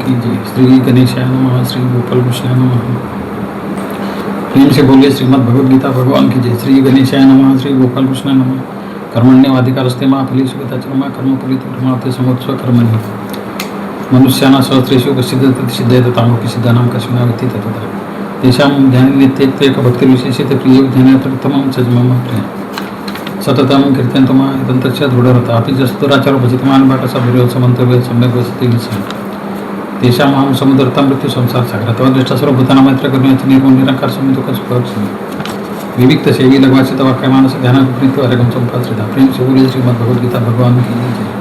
की जय। श्री गणेशाय नमः, श्री गोपाल कृष्णाय नमः। प्रेम से बोलिए श्रीमद् भगवद गीता भगवान की जय। श्री गणेशाय नमः, श्री गोपाल कृष्णाय नमः। कर्मण्यवाधिकारस्ते मा फली सुगताचरमा कर्मफलित प्रमाते समोत्सव कर्मण्य मनुष्याना सहस्रेषु कश्चित् सिद्धयत तामपि सिद्धानां कश्चिनावति ततः तेषां ध्याननित्येक भक्तिविशेषित प्रिय ज्ञानार्थमं सजमम प्रिय सततं कीर्तयन्तु मा इदन्तस्य दृढरता अपि जस्तुराचारो भजितमान् भागसा विरोध मंतव्य सम्यक वसति विषय तेषां अहं समुद्रता मृत्यू संसार सागरात अदृष्ट सर्वभूतानां मैत्र करुण्याचे निर्गुण निराकार समुद्र सुख विविक्त सेवी लघवाचित वाक्य मानस ध्यान प्रीत अरगम संपाश्रिता प्रेम से बोलिए श्रीमद् भगवद गीता भगवान की जय।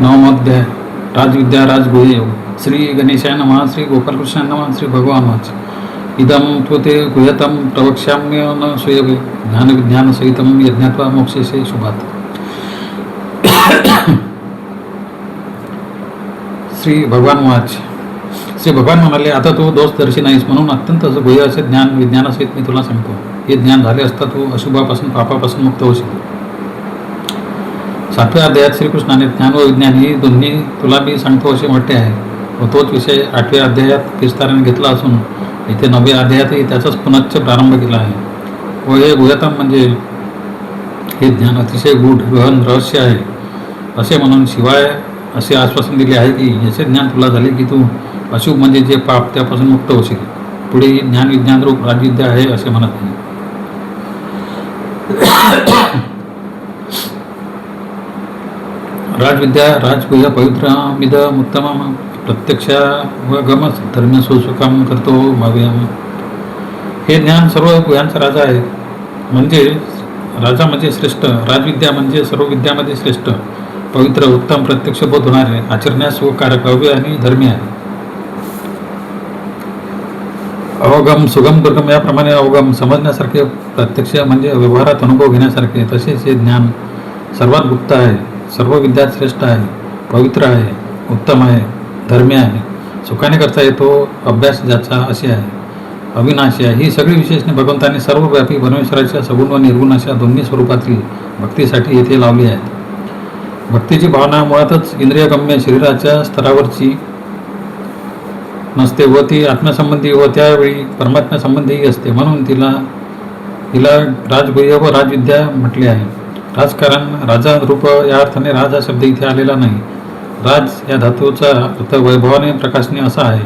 नवमोध्याय राजविद्या राजगुह्य योग। श्री गणेशाय नमः, श्री गोपाल कृष्णाय नमः, श्री भगवानवाच इदं त्वते गुह्यतं प्रवक्ष्याम्य न सूयवे ज्ञान विज्ञान सहितं यज्ञात्वा मोक्षेसे शुभात्। श्री भगवानवाच श्री भगवान म्हणाले, आता तू दोषदर्शी नाहीस म्हणून अत्यंत गुह्य असे ज्ञान विज्ञानासहित मी तुला सांगतो. हे ज्ञान झाले असता तू अशुभापासून पापापासून मुक्त होशील. 7व्या अध्यायात श्रीकृष्णाने ज्ञान व विज्ञान ही दोन्ही तुला मी सांगतो असे म्हटले आहे व तोच विषय 8व्या अध्यायात विस्ताराने घेतला असून इथे 9व्या अध्यायातही त्याचाच पुनश्च प्रारंभ केला आहे. व हे गुह्यतम म्हणजे हे ज्ञान अतिशय गूढ गहन रहस्य आहे असे म्हणून शिवाय असे आश्वासन दिले आहे की याचे ज्ञान तुला झाले की तू अशुभ म्हणजे जे पाप त्यापासून मुक्त होशील. पुढे ही ज्ञान विज्ञान रूप राजविद्या आहे असे म्हणत आहे. राजविद्या राजगुह्य पवित्र मिद उत्तम प्रत्यक्ष व गम धर्म सुसुकाम करतो भाव्याम. हे ज्ञान सर्व गुह्यांचा राजा आहे. म्हणजे राजा म्हणजे श्रेष्ठ. राजविद्या म्हणजे सर्व विद्यामध्ये श्रेष्ठ, पवित्र, उत्तम, प्रत्यक्ष बोध होणारे, आचरण्यास व कारकव्य आणि धर्मी आहे. अवगम सुगम दुर्गम याप्रमाणे अवगम समजण्यासारखे, प्रत्यक्ष म्हणजे व्यवहारात अनुभव घेण्यासारखे, तसेच हे ज्ञान सर्वात गुप्त आहे, सर्व विद्यात श्रेष्ठ आहे, पवित्र आहे, उत्तम आहे, धर्मी आहे, सुखाने करता येतो, अभ्यास ज्याचा असे आहे, अविनाशी आहे. ही सगळी विशेषणे भगवंतांनी सर्वव्यापी परमेश्वराच्या सगुण व निर्गुण अशा दोन्ही स्वरूपातील भक्तीसाठी येथे लावली आहेत. भक्तीची भावना मुळातच इंद्रियगम्य शरीराच्या स्तरावरची नसते व ती आत्म्यासंबंधी व त्यावेळी परमात्म्यासंबंधीही असते. म्हणून हिला राजगुह्य व राजविद्या म्हटले आहे. राजकारण राजा रूप या अर्थाने राज हा शब्द इथे आलेला नाही. राज या धातूचा अर्थ वैभवाने प्रकाशने असा आहे.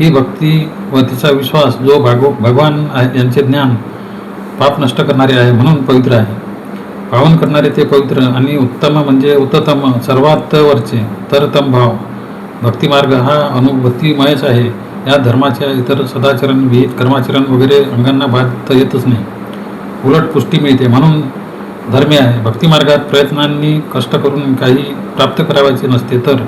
ही भक्ती व तिचा विश्वास जो भगवान यांचे ज्ञान पाप नष्ट करणारे आहे म्हणून पवित्र आहे. पावन करणारे ते पवित्र आणि उत्तम म्हणजे उत्तम, सर्वात वरचे तरतम भाव. भक्तिमार्ग हा अनुभूतीमयच आहे. या धर्माच्या इतर सदाचरण विहित कर्माचरण वगैरे अंगांना बाधता येतच नाही, उलट पुष्टी मिळते म्हणून धर्मी आहे. भक्तिमार्गात प्रयत्नांनी कष्ट करून काही प्राप्त करावायचे नसते, तर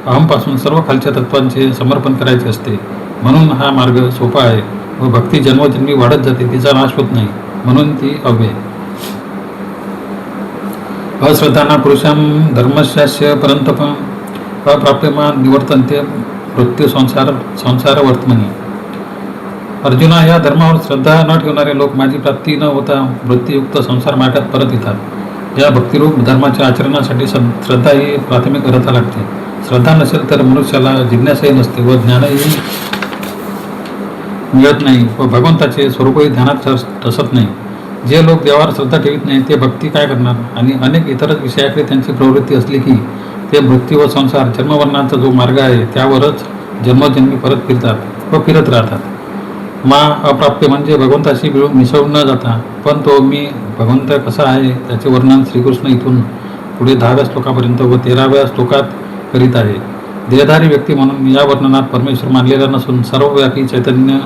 अहमपासून सर्व खालच्या तत्वांचे समर्पण करायचे असते म्हणून हा मार्ग सोपा आहे. व भक्ती जन्मोजन्मी वाढत जाते, तिचा नाश होत नाही म्हणून ती अव्यय. अश्रद्धाना पुरुषां धर्मशास्य परंतप अप्राप्यमान निवर्तन्ते मृत्यू संसार वर्तमनी. अर्जुना, या धर्मावर श्रद्धा न ठेवणारे लोक माझी प्राप्ती न होता मृत्यूयुक्त संसार मार्गात परत येतात. या भक्तिरूप धर्माच्या आचरणासाठी श्रद्धा ही प्राथमिक अर्था लागते. श्रद्धा नसेल तर मनुष्याला जिज्ञासाही नसते व ज्ञानही मिळत नाही व भगवंताचे स्वरूपही ध्यानात ठसत नाही. जे लोक देवावर श्रद्धा ठेवित नाही ते भक्ती काय करणार. आणि अनेक इतरच विषयाकडे त्यांची प्रवृत्ती असली की ते मृत्यू व संसार जन्मवर्णांचा जो मार्ग आहे त्यावरच जन्मोजन्मी परत फिरतात व फिरत राहतात. मा अप्राप्य म्हणजे भगवंताशी मिसळून न जाता. पण तो मी भगवंत कसा आहे त्याचे वर्णन श्रीकृष्ण इथून पुढे 10व्या श्लोकापर्यंत व 13व्या श्लोकात करीत आहे. देहधारी व्यक्ती म्हणून या वर्णनात परमेश्वर मानलेला नसून सर्वव्यापी चैतन्य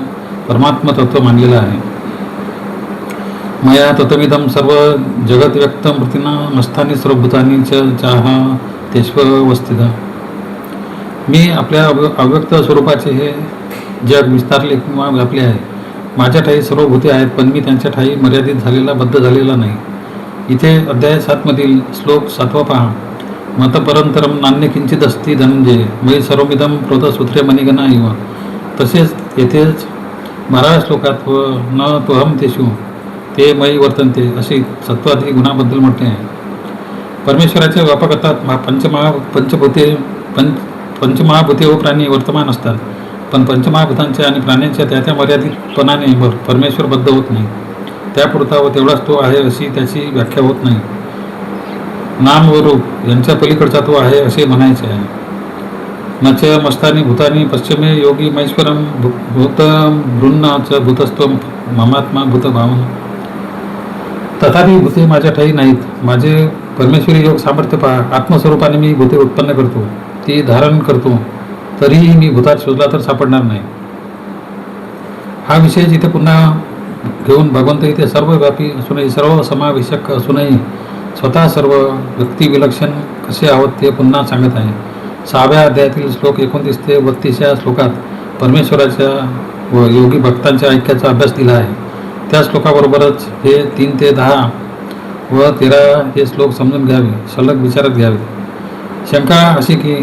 परमात्म तत्व मानलेला आहे. मया तत्विदम सर्व जगत व्यक्त मृतीना मस्तानी सर्वभूतानी चाह तेष्वस्थित. मी आपल्या अव्यक्त स्वरूपाचे हे जग विस्तारले किंवा व्यापले आहे. माझ्या ठाई सर्व भूते आहेत पण मी त्यांच्या ठाई मर्यादित झालेला, बद्ध झालेला नाही. इथे अध्याय 7 मधील श्लोक 7वा पहा. मतपरंतरम नान्य किंचित अस्ति धनंजय मयि सर्वमिदं प्रोतसूत्रे मणिगणा इव. तसेच येथेच 12व्या श्लोकात व न तोहम तेषु ते मयी वर्तनते अशी सत्वादी गुणाबद्दल म्हटले आहे. परमेश्वराच्या व्यापकतात पंचमहाभूते व प्राणी वर्तमान असतात, पण पंचमहाभूतांच्या आणि प्राण्यांच्या त्या मर्यादितपणाने परमेश्वर बद्ध होत नाही. त्यापुरता व तेवढाच तो आहे अशी त्याची व्याख्या होत नाही. नाम व रूप यांच्या पलीकडचा तो आहे असे म्हणायचे आहे. नच मस्तानी भूतानी पश्चिमे योगी महेश्वरम भूत बृन्न च भूतस्त्व ममात्मा भूतभावन. तथापि भूते माझ्या ठाई नाहीत. माझे परमेश्वरी योग सामर्थ्य पहा. आत्मस्वरूपाने मी भूते उत्पन्न करतो, ती धारण करतो, तरीही मी भूतात शोधला तर सापडणार नाही. हा विषय जिथे पुन्हा घेऊन भगवंत इथे सर्वव्यापी असूनही सर्व समावेशक असूनही स्वतः सर्व व्यक्तिविलक्षण कसे आहोत ते पुन्हा सांगत आहे. 6व्या अध्यायातील श्लोक 29 ते 32 या श्लोकात परमेश्वराच्या व योगी भक्तांच्या ऐक्याचा अभ्यास दिला आहे. त्या श्लोकाबरोबरच हे 3 ते 10 व 13 हे श्लोक समजून घ्यावे, सलग विचारात घ्यावे. शंका अशी की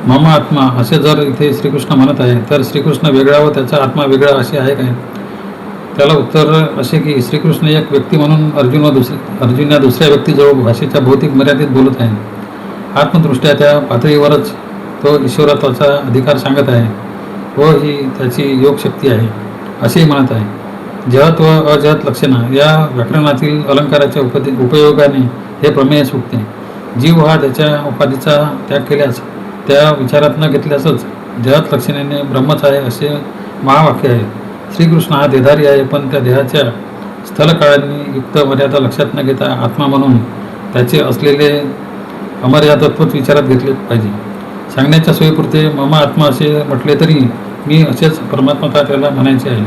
मम आत्मा असे जर इथे श्रीकृष्ण म्हणत आहे तर श्रीकृष्ण वेगळा व त्याचा आत्मा वेगळा असे आहे काय? त्याला उत्तर असे की श्रीकृष्ण एक व्यक्ती म्हणून अर्जुन या दुसऱ्या व्यक्तीजवळ भाषेच्या भौतिक मर्यादित बोलत आहे. आत्मदृष्ट्या त्या पातळीवरच तो ईश्वरत्वाचा अधिकार सांगत आहे व ही त्याची योगशक्ती आहे असेही म्हणत आहे. जहत व अजहत लक्षणा या व्याकरणातील अलंकाराच्या उपयोगाने हे प्रमेय सुटते. जीव हा त्याच्या उपाधीचा त्याग केल्यास, त्या विचारात न घेतल्यासच जहत लक्षणाने ब्रह्मच आहे असे महावाक्य आहे. श्रीकृष्ण हा देहधारी आहे, पण त्या देहाच्या स्थलकाळांनी युक्त मर्यादा लक्षात न घेता आत्मा म्हणून त्याचे असलेले अमर्यादत्व विचारात घेतले पाहिजे. सांगण्याच्या सोयीपुरते मम आत्मा असे म्हटले तरी मी असेच परमात्मता त्याला म्हणायचे आहे.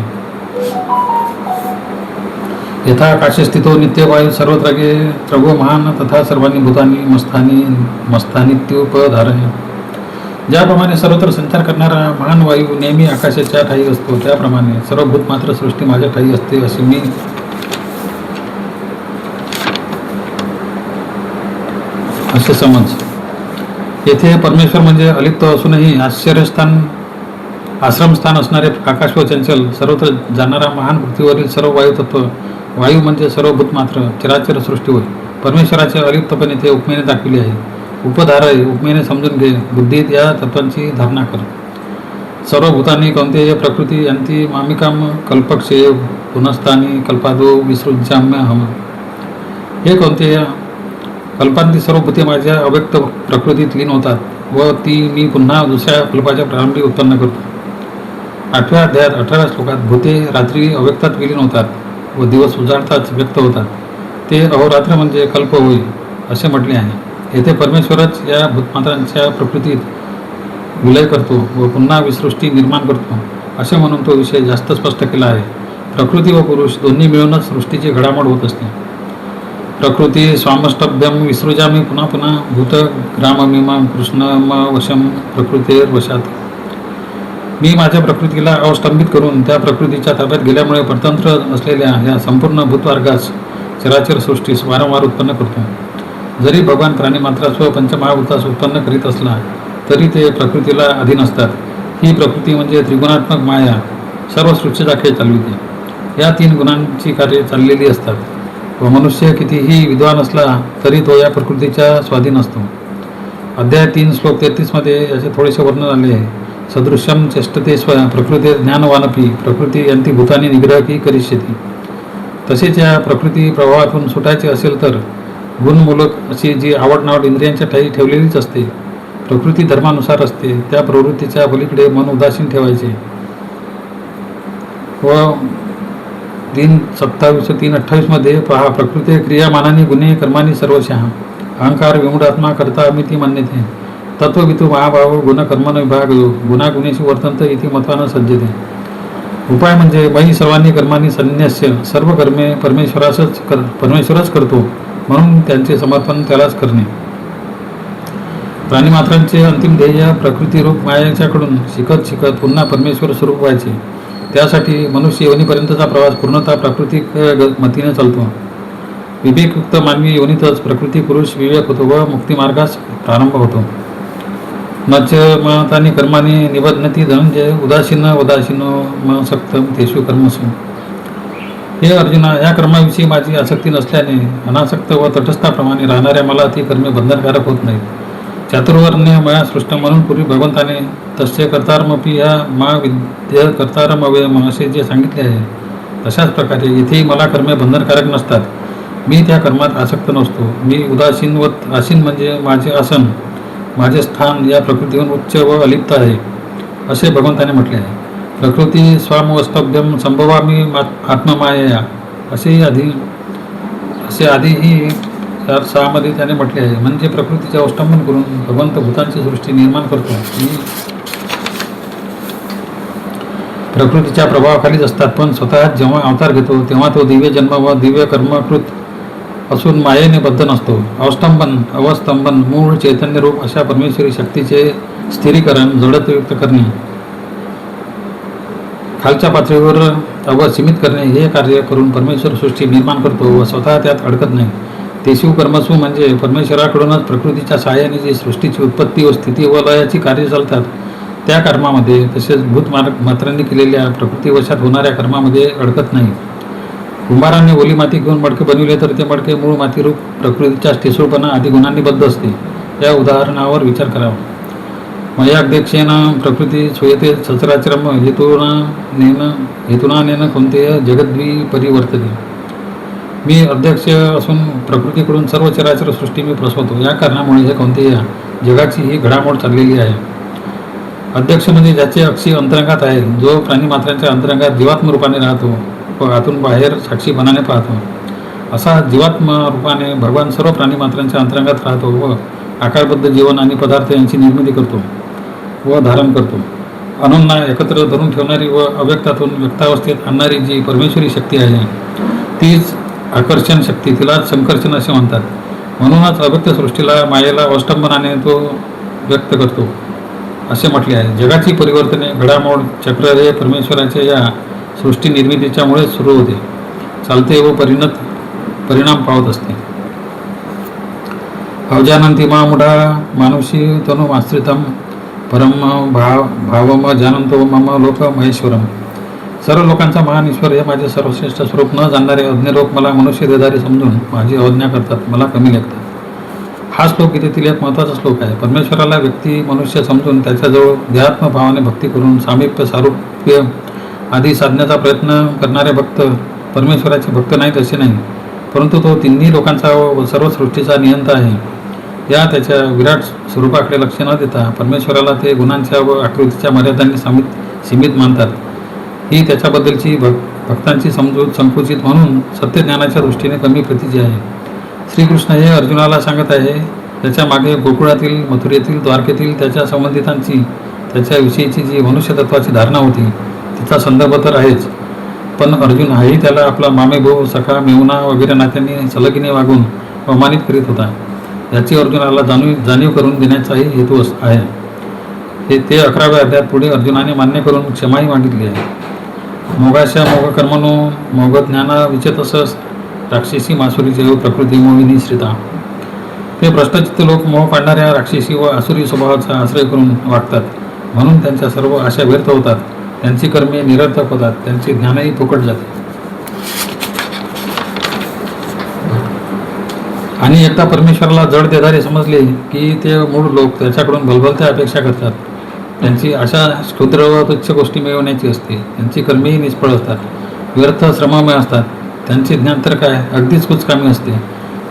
यथा आकाशे स्थितो नित्यवायू सर्वत्र त्रगो महान तथा सर्वांनी भूतानी मस्थानित्युपधारय. ज्याप्रमाणे सर्वत्र संचार करणारा महान वायू नेहमी आकाशाच्या ठाई असतो, त्याप्रमाणे सर्व भूत मात्र सृष्टी माझ्या ठाई असते असे मी असे समज. येथे परमेश्वर म्हणजे अलिप्त असूनही आश्रमस्थान असणारे आकाश व चंचल सर्वत्र जाणारा महान पृथ्वीवरील सर्व वायुतत्व, वायू म्हणजे सर्व भूत मात्र चराचर सृष्टी होय. परमेश्वराचे अलिप्तपणे ते उपमेने दाखविले आहे. उपधारय उपमेने समजून घे, बुद्धीत या तत्वांची धारणा कर. सर्व भूतांनी कौंतेय प्रकृती यांती मामिकाम कल्पक्षेय पुनस्तानी कल्पादो विसृज्याम्य हम. हे कौंतेय, कल्पांती सर्व भूते माझ्या अव्यक्त प्रकृतीत लीन होतात व ती मी पुन्हा दुसऱ्या कल्पाच्या प्रारंभी उत्पन्न करतो. 8व्या अध्यायात 18व्या श्लोकात भूते रात्री अव्यक्तात विलीन होतात व दिवस उजाडताच व्यक्त होतात, ते अहोरात्र म्हणजे कल्प होय असे म्हटले आहे. येथे परमेश्वरच या भूतमात्रांच्या प्रकृतीत विलय करतो व पुन्हा विसृष्टी निर्माण करतो असे म्हणून तो विषय जास्त स्पष्ट केला आहे. प्रकृती व पुरुष दोन्ही मिळूनच सृष्टीची घडामोड होत असते. प्रकृती स्वामष्टभ्यम विसृजामी पुन्हा पुन्हा भूत ग्राममीमां कृष्णम वशम प्रकृतेर वशात. मी माझ्या प्रकृतीला अवस्तंभित करून त्या प्रकृतीच्या ताब्यात गेल्यामुळे परतंत्र असलेल्या या संपूर्ण भूतवर्गास चराचर सृष्टीस वारंवार उत्पन्न करतो. जरी भगवान प्राणीमात्रास व पंचमहाभूतास उत्पन्न करीत असला तरी ते प्रकृतीला अधीन असतात. ही प्रकृती म्हणजे त्रिगुणात्मक माया सर्व सृष्टीचा खेळ चालविते. या 3 गुणांची कार्ये चाललेली असतात व मनुष्य कितीही विद्वान असला तरी तो या प्रकृतीच्या स्वाधीन असतो. अध्याय 3 श्लोक 33 मध्ये याचे थोडेसे वर्णन आले आहे. सदृश्यम चेष्टते स्व प्रकृती ज्ञानवानपी प्रकृती यांती भूतानी निग्रह की करिष्यती. तसेच या प्रकृती प्रभावातून सुटायचे असेल तर गुणमूलक अशी जी आवड इंद्रियांच्या ठाई ठेवलेलीच असते, प्रकृती धर्मानुसार असते, त्या प्रवृत्तीच्या पलीकडे मन उदासीन ठेवायचे. व 3:27-3:28 मध्ये पहा, प्रकृती क्रियामानानी गुणे कर्मानी सर्वशः अहंकार विमूढात्मा करता अमिती मान्यते तत्ववितु महाभाव गुणकर्मन विभाग गुणागुणेशी वर्तंत इति मत्वानं सज्जते. उपाय म्हणजे मयी सर्वांनी कर्मांनी संन्यास्य सर्व कर्मे परमेश्वरच करतो म्हणून त्यांचे समर्पण त्यालाच करणे. प्राणीमात्रांचे अंतिम ध्येय प्रकृतीरूप मायाच्याकडून शिकत पुन्हा परमेश्वर स्वरूप व्हायचे. त्यासाठी मनुष्य योनीपर्यंतचा प्रवास पूर्णतः प्राकृतिक मतीने चालतो. विवेकयुक्त मानवी योनीतच प्रकृती पुरुष विवेक होतो व मुक्तिमार्गास प्रारंभ होतो. नच महतानी कर्माने निबध्नती धनंजय उदासीन वदासीनो म सक्तम तेषु कर्मसु. हे अर्जुना, या कर्माविषयी माझी आसक्ती नसल्याने अनासक्त व तटस्थाप्रमाणे राहणाऱ्या मला ती कर्मे बंधनकारक होत नाहीत. चातुर्वर्ण्य मया सृष्ट म्हणून पूर्वी भगवंताने तस्य कर्तारमपि या मा विद्य कर्तारमव्ययम असे जे सांगितले आहे, तशाच प्रकारे इथेही मला कर्मे बंधनकारक नसतात. मी त्या कर्मात आसक्त नसतो. मी उदासीनवत, आसीन म्हणजे माझे आसन, माझे स्थान या प्रकृतीहून उच्च व अलिप्त आहे, असे भगवंताने म्हटले आहे. प्रकृती स्वामवस्तव्यम संभवामी आत्ममायया असे आधीही 4:6 त्याने म्हटले आहे. म्हणजे प्रकृतीचे अवलंबन करून भगवंत भूतांची सृष्टी निर्माण करतो. ही प्रकृतीच्या प्रभावाखालीच असतात, पण स्वतः जेव्हा अवतार घेतो तेव्हा तो दिव्य जन्म व दिव्य कर्मकृत असून मायेने बद्ध नसतो. अवस्तंभन मूळ चैतन्य रूप अशा परमेश्वरी शक्तीचे स्थिरीकरण, जडत्वयुक्त करणे, खालच्या पातळीवर सीमित करणे हे कार्य करून परमेश्वर सृष्टी निर्माण करतो व स्वतः त्यात अडकत नाही. तेशिव कर्मसू म्हणजे परमेश्वराकडूनच प्रकृतीच्या सहाय्याने जी सृष्टीची उत्पत्ती व स्थिती व लयाची कार्य चालतात, त्या कर्मामध्ये तसेच भूतमात्रांनी केलेल्या प्रकृतीवशात होणाऱ्या कर्मामध्ये अडकत नाही. कुंभारांनी ओली माती घेऊन मडके बनविले तर ते मडके मूळ मातीरूप प्रकृतीच्या ठिसूळपणा आदी गुणांनी बद्ध असते. या उदाहरणावर विचार करावा. मयाध्यक्षेन प्रकृती श्रूयते सचराचरम हेतुनानेन कोणते जगद्वी परिवर्तते. मी अध्यक्ष असून प्रकृतीकडून सर्व चराचर सृष्टी मी प्रसवतो. या कारणामुळे हे कोणते जगाची ही घडामोड चाललेली आहे. अध्यक्ष म्हणजे ज्याचे अक्षी अंतरंगात आहे, जो प्राणीमात्रांच्या अंतरंगात जीवात्म रूपाने राहतो व आतून बाहेर साक्षीपणाने पाहतो. असा जीवात्म रूपाने भगवान सर्व प्राणीमात्रांच्या अंतरंगात राहतो व आकारबद्ध जीवन आणि पदार्थ यांची निर्मिती करतो व धारण करतो. अणूंना एकत्र धरून ठेवणारी व अव्यक्तातून व्यक्तावस्थेत आणणारी जी परमेश्वरी शक्ती आहे, तीच आकर्षण शक्ती, तिलाच संकर्षण असे म्हणतात. म्हणूनच अव्यक्त सृष्टीला मायेला अवलंबनाने तो व्यक्त करतो असे म्हटले आहे. जगाची परिवर्तने, घडामोड चक्र हे परमेश्वराच्या या सृष्टी निर्मितीच्यामुळेच सुरू होते, चालते व परिणाम पावत असते. अवजानंती मामुढा मानुषी तनु आश्रितम परम भावम जानंतो मम लोक महेश्वरम. सर्व लोकांचा महान ईश्वर हे माझे सर्वश्रेष्ठ स्वरूप न जाणणारे अज्ञ लोक मला मनुष्य देदारी समजून माझी अवज्ञा करतात, मला कमी लेखतात. हा श्लोक गीतेतील एक महत्त्वाचा श्लोक आहे. परमेश्वराला व्यक्ती मनुष्य समजून त्याच्याजवळ देहात्म भावाने भक्ती करून सामिप्य, सारूप्य आदी साधण्याचा प्रयत्न करणारे भक्त परमेश्वराचे भक्त नाहीत असे नाही, परंतु तो तिन्ही लोकांचा व सर्व सृष्टीचा नियंता आहे. या त्याच्या विराट स्वरूपाकडे लक्ष न देता परमेश्वराला ते गुणांच्या व आकृतीच्या मर्यादांनी सीमित मानतात. ही त्याच्याबद्दलची भक्तांची समजूत संकुचित म्हणून सत्यज्ञानाच्या दृष्टीने कमी प्रतीची आहे. श्रीकृष्ण हे अर्जुनाला सांगत आहे. त्याच्या मागे गोकुळातील, मथुरेतील, द्वारकेतील त्याच्या संबंधितांची त्याच्याविषयीची जी मनुष्यतत्वाची धारणा होती तिचा संदर्भ तर आहेच, पण अर्जुन हाही त्याला आपला मामेभाऊ, सखा, मेहुणा वगैरे नात्यांनी सलगीने वागून अवमानित करीत होता. याची अर्जुनाला जाणीव करून देण्याचाही हेतू आहे. ते 11व्या अध्यायात पुढे अर्जुनाने मान्य करून क्षमाही मागितली आहे. मोगाशा मोगकर्मनो मोगज्ञाना विचेतस राक्षसी मासुरीचे व प्रकृती मोहिनी श्रिता. ते भ्रष्टचित्त लोक मोह पाडणाऱ्या राक्षसी व आसुरी स्वभावाचा आश्रय करून वागतात, म्हणून त्यांच्या सर्व आशा व्यर्थ होतात, त्यांची कर्मे निरर्थक होतात, त्यांचे ज्ञानही फुकट जाते. आणि एकदा परमेश्वराला जड देधारे समजले की ते मूळ लोक त्याच्याकडून भलभलत्या अपेक्षा करतात. त्यांची आशा क्षुद्र व तुच्छ गोष्टी मिळवण्याची असते. त्यांची कर्मेही निष्फळ असतात, व्यर्थ श्रममय असतात. त्यांचे ज्ञान तर काय, अगदीच कुचकामी असते.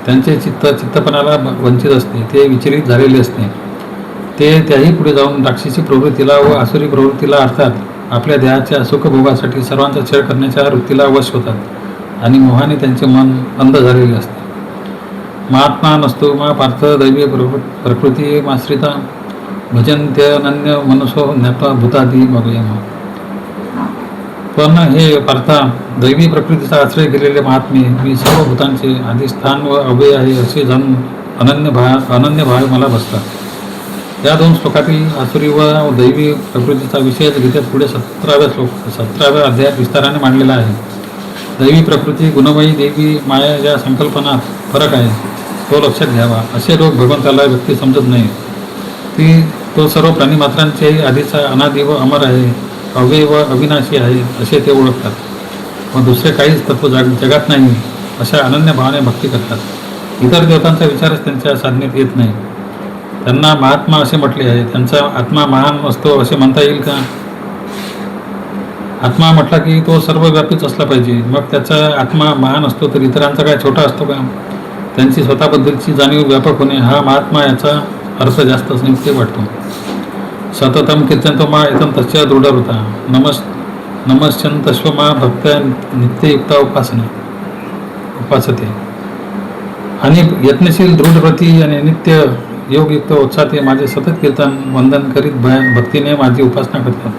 त्यांचे चित्तपणाला वंचित असते, ते विचलित झालेले असते. ते त्याही पुढे जाऊन राक्षसी प्रवृत्तीला व आसुरी प्रवृत्तीला, अर्थात आपल्या देहाच्या सुखभोगासाठी सर्वांचा छळ करण्याच्या वृत्तीला वश होतात आणि मोहाने त्यांचे मन अंध झालेले असते. महात्मा नसतो मा पार्थ दैवी प्रकृती माश्रिता भजन्त्यनन्य मनसो ज्ञात्वा भूतादी मगयम. पण हे पार्था, दैवी प्रकृतीचा आश्रय केलेले महात्मे, मी सर्व भूतांचे अधिष्ठान व अव्यय आहे असे जाणून अनन्य भाव मला बसतात. या 2 श्लोकातील आसुरी व दैवी प्रकृतीचा विषयच गीतेत पुढे 17व्या अध्यायात विस्ताराने मांडलेला आहे. दैवी प्रकृती, गुणमयी देवी माया या संकल्पनात फरक आहे, तो लक्षात घ्यावा. असे लोक भगवंताला व्यक्ती समजत नाही. तो सर्व प्राणीमात्रांचेही आधीचा अनादि व अमर आहे, अव्यय व अविनाशी आहे असे ते ओळखतात. व दुसरे काहीच तत्व जगात नाही अशा अनन्य भावाने भक्ती करतात. इतर देवतांचा विचारच त्यांच्या साधनेत येत नाही. त्यांना महात्मा असे म्हटले आहे. त्यांचा आत्मा महान असतो असे म्हणता येईल का? आत्मा म्हटला की तो सर्वव्यापीच असला पाहिजे. मग त्याचा आत्मा महान असतो तर इतरांचा काय छोटा असतो का? त्यांची स्वतःबद्दलची जाणीव व्यापक होणे हा महात्मा याचा अर्थ जास्त नियुक्ती वाटतो. सततम कीर्तनतो मा एतम तस्य दृढवृता नमश्चंतस्व मा भक्त नित्ययुक्ता उपासते. आणि यत्नशील दृढव्रती आणि नित्य योगयुक्त उत्साहात माझे सतत कीर्तन वंदन करीत भक्तीने माझी उपासना करतात.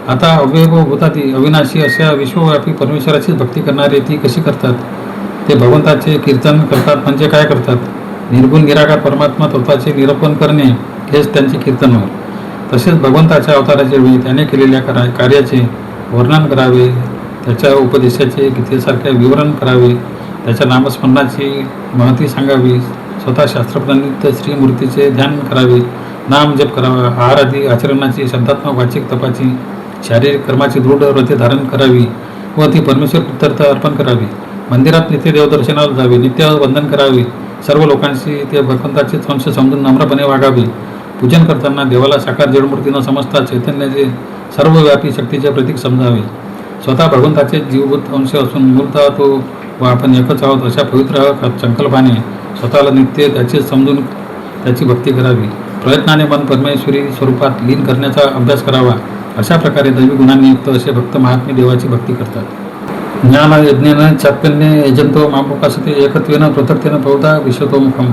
आता अव्ययभूताती अविनाशी अशा विश्वव्यापी परमेश्वराचीच भक्ती करणारे ती कशी करतात? ते भगवंताचे कीर्तन करतात म्हणजे काय करतात? निर्गुण निराकार परमात्मा तत्वाचे निरूपण करणे हेच त्यांचे कीर्तन होय. तसेच भगवंताच्या अवताराच्या वेळी त्याने केलेल्या कार्याचे वर्णन करावे, त्याच्या उपदेशाचे गीतेसारखे विवरण करावे, त्याच्या नामस्मरणाची महती सांगावी, स्वतः शास्त्रप्रमाणित श्रीमूर्तीचे ध्यान करावे, नाम जप करावा, आहार आदी आचरणाची शब्दात्मक वाचिक तपाची शारीरिक कर्माची दृढ व्रते धारण करावी व ती परमेश्वर कृत्यर्थ अर्पण करावी. मंदिरात नित्य देवदर्शनाला जावे, नित्य वंदन करावे, सर्व लोकांशी ते भगवंताचे अंश समजून नम्रपणे वागावे. पूजन करताना देवाला साकार जडमूर्ती न समजता चैतन्याचे सर्वव्यापी शक्तीचे प्रतीक समजावे. स्वतः भगवंताचे जीवभूत अंश असून मूलतः तो व आपण एकच आहोत अशा पवित्र संकल्पाने स्वतःला नित्य त्याचे समजून त्याची भक्ती करावी. प्रयत्नाने मन परमेश्वरी स्वरूपात लीन करण्याचा अभ्यास करावा. अशा प्रकारे दैवी गुणांनी युक्त असे भक्त महात्मे देवाची भक्ती करतात. ज्ञान यज्ञेन चाप्यन्य यजंतो मामुपासते एकत्वेन पृथक्तेन बहुधा विश्वतोमुखम.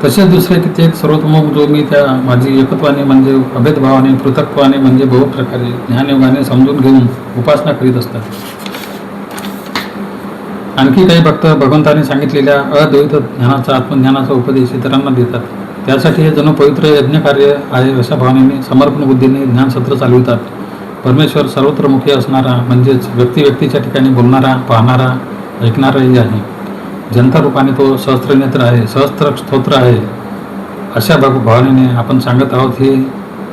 तसेच दुसरे कित्येक सर्वतोमुख जो मी त्या माझी एकत्वाने म्हणजे अभेदभावाने, पृथक्त्वाने म्हणजे बहु प्रकारे ज्ञानयोगाने समजून घेऊन उपासना करीत असतात. आणखी काही भक्त भगवंताने सांगितलेल्या अद्वैत ज्ञानाचा आत्मज्ञानाचा उपदेश इतरांना देतात. त्यासाठी हे जणू पवित्र यज्ञकार्य आहे अशा भावनेने समर्पण बुद्धीने ज्ञानसत्र चालवितात. परमेश्वर सर्वत्रमुखी असणारा म्हणजेच व्यक्तीच्या ठिकाणी बोलणारा, पाहणारा, ऐकणाराही आहे. जनता रूपाने तो सहस्त्रनेत्र आहे, सहस्त्र स्तोत्र आहे. अशा भावनेने आपण सांगत आहोत. हे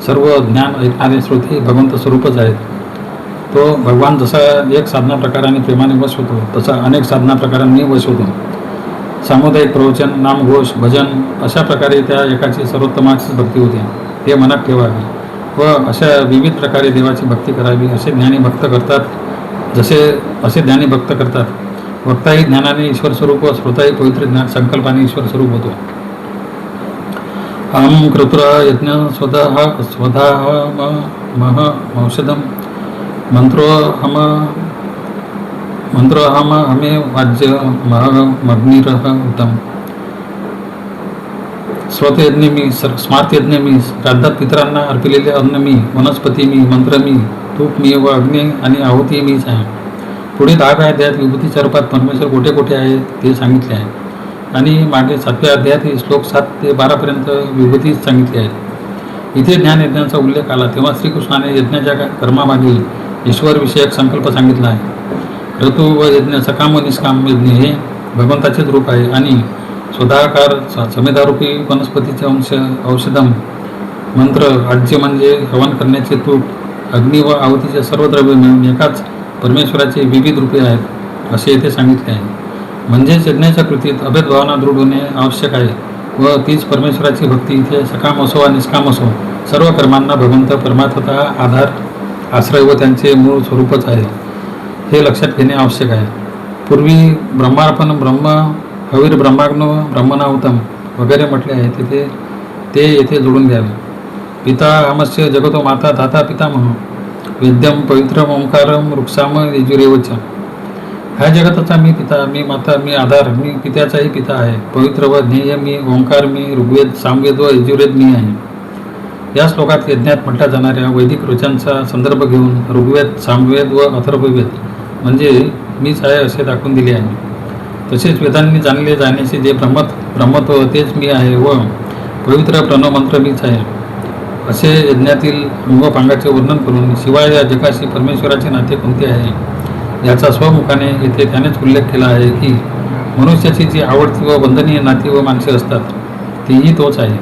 सर्व ज्ञान ऐकणारे श्रोते भगवंत स्वरूपच आहेत. तो भगवान जसा एक साधना प्रकाराने प्रेमाने वश होतो तसा अनेक साधना प्रकारांनी वश होतो. सामुदायिक प्रवचन, नामघोष, भजन अशा प्रकारे त्या एकाची सर्वोत्तमाची भक्ती होते. हे मनात ठेवावे व अशा विविध प्रकारे देवाची भक्ती करावी. असे ज्ञानी भक्त करतात. असे ज्ञानी भक्त करतात. वक्ताही ज्ञानाने ईश्वर स्वरूप व श्रोताही पवित्र ज्ञान संकल्पाने ईश्वर स्वरूप होतो. अहम कृत्र यज्ञ स्वधाहमौषधम मंत्रोहम हमे वाज्य मग्निरह उत्तम. स्रोतयज्ञ मी, स्मार्तयज्ञ मी, श्राद्धात पितरांना अर्पिलेले अन्न मी, वनस्पती मी, मंत्र मी, तूप मी व अग्नी आणि आहुती मीच आहे. पुढे 10व्या अध्यायात विभूतीच्या रूपात परमेश्वर कोठे कोठे आहे ते सांगितले आहे आणि मागे 7व्या अध्यायात हे श्लोक 7 ते 12 विभूतीच सांगितले आहेत. इथे ज्ञानयज्ञाचा उल्लेख आला तेव्हा श्रीकृष्णाने यज्ञाच्या कर्मामागे ईश्वरविषयक संकल्प सांगितला आहे. ऋतू व यज्ञ, सकाम व निष्काम यज्ञ हे भगवंताचेच रूप आहे आणि स्वधाकार समेधारूपी वनस्पतीचे औषधम, मंत्र, आज्य म्हणजे हवन करण्याचे तूप, अग्नी व आहुतीचे सर्व द्रव्य मिळून एकाच परमेश्वराचे विविध रूपे आहेत असे येथे सांगितले आहे. म्हणजेच यज्ञाच्या कृतीत अभेद भावना दृढ होणे आवश्यक आहे व तीच परमेश्वराची भक्ती. इथे सकाम असो वा निष्काम असो सर्व कर्मांना भगवंत परमार्थता आधार, आश्रय व त्यांचे मूळ स्वरूपच आहे हे लक्षात घेणे आवश्यक आहे. पूर्वी ब्रह्मार्पण, ब्रह्म हवीर, ब्रह्माग्नो, ब्रह्मणाहुतम वगैरे म्हटले आहे तिथे ते येथे जोडून घ्यावे. पिता हमस्य जगतो माता धाता पितामह वेद्यम पवित्रम ओंकारम वृक्षाम यजुरेवच. ह्या जगताचा मी पिता, मी माता, मी आधार, मी पित्याचाही पिता आहे. पवित्र व ज्ञेय मी, ओंकार मी, ऋग्वेद, सामवेद व यजुर्वेद मी आहे. या श्लोकात यज्ञात म्हटल्या जाणाऱ्या वैदिक ऋचांचा संदर्भ घेऊन ऋग्वेद, सामवेद व अथर्ववेद म्हणजे मीच आहे असे दाखवून दिले आहे. तसेच वेदांनी जाणले जाण्याचे जे ब्रह्मत्व तेच मी आहे व पवित्र प्रणवमंत्र मीच आहे असे यज्ञातील अंगोपांगाचे वर्णन करून शिवाय या जगाशी परमेश्वराचे नाते कोणते आहे याचा स्वमुखाने येथे त्यानेच उल्लेख केला आहे की मनुष्याची जी आवडती व वंदनीय नाती व माणसे असतात तीही तोच आहे.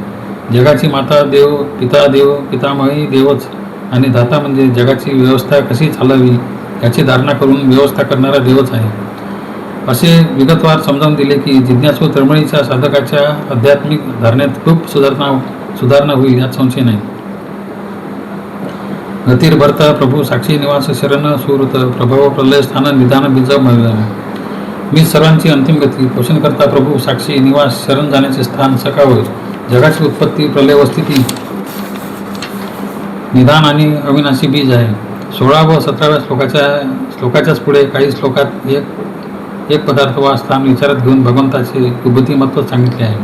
जगाची माता देव, पिता देव, पितामही देवच आणि धाता म्हणजे जगाची व्यवस्था कशी चालावी याची धारणा करून व्यवस्था करणारा देवच आहे असे विगतवार समजावून दिले की जिज्ञासू तळमळीच्या साधकाच्या आध्यात्मिक धारणेत खूप सुधारणा होईल यात संशय नाही. गतीर भरता प्रभू साक्षी निवास शरण सुहृत प्रभाव प्रलय स्थान निदान बीज मी सर्वांची अंतिम गती पोषण करता प्रभू साक्षी निवास शरण जाण्याचे स्थान सखा होय. जगाची उत्पत्ती प्रलय व स्थिती निदान आणि अविनाशी बीज आहे. 16 व 17व्या श्लोकाच्याच पुढे काही श्लोकात एक पदार्थ वा स्थान विचारात घेऊन भगवंताचे विभूती महत्त्व सांगितले आहे.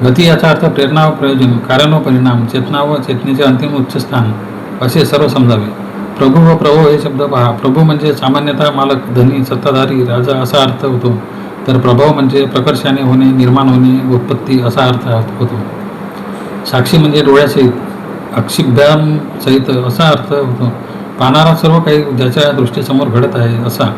गती याचा अर्थ प्रेरणा व प्रयोजन, कारण व परिणाम, चेतना व चेतनेचे अंतिम उच्चस्थान असे सर्व समजावे. प्रभू व प्रभो हे शब्द पहा. प्रभू म्हणजे सामान्यतः मालक, धनी, सत्ताधारी, राजा असा अर्थ होतो, तर प्रभाव म्हणजे प्रकर्षाने होणे, निर्माण होणे, उत्पत्ती असा अर्थ होतो. साक्षी म्हणजे डोळ्यासहित, अक्षिभ्याम सहित असा अर्थ होतो. पाहणारा सर्व काही ज्याच्या दृष्टीसमोर घडत आहे असा.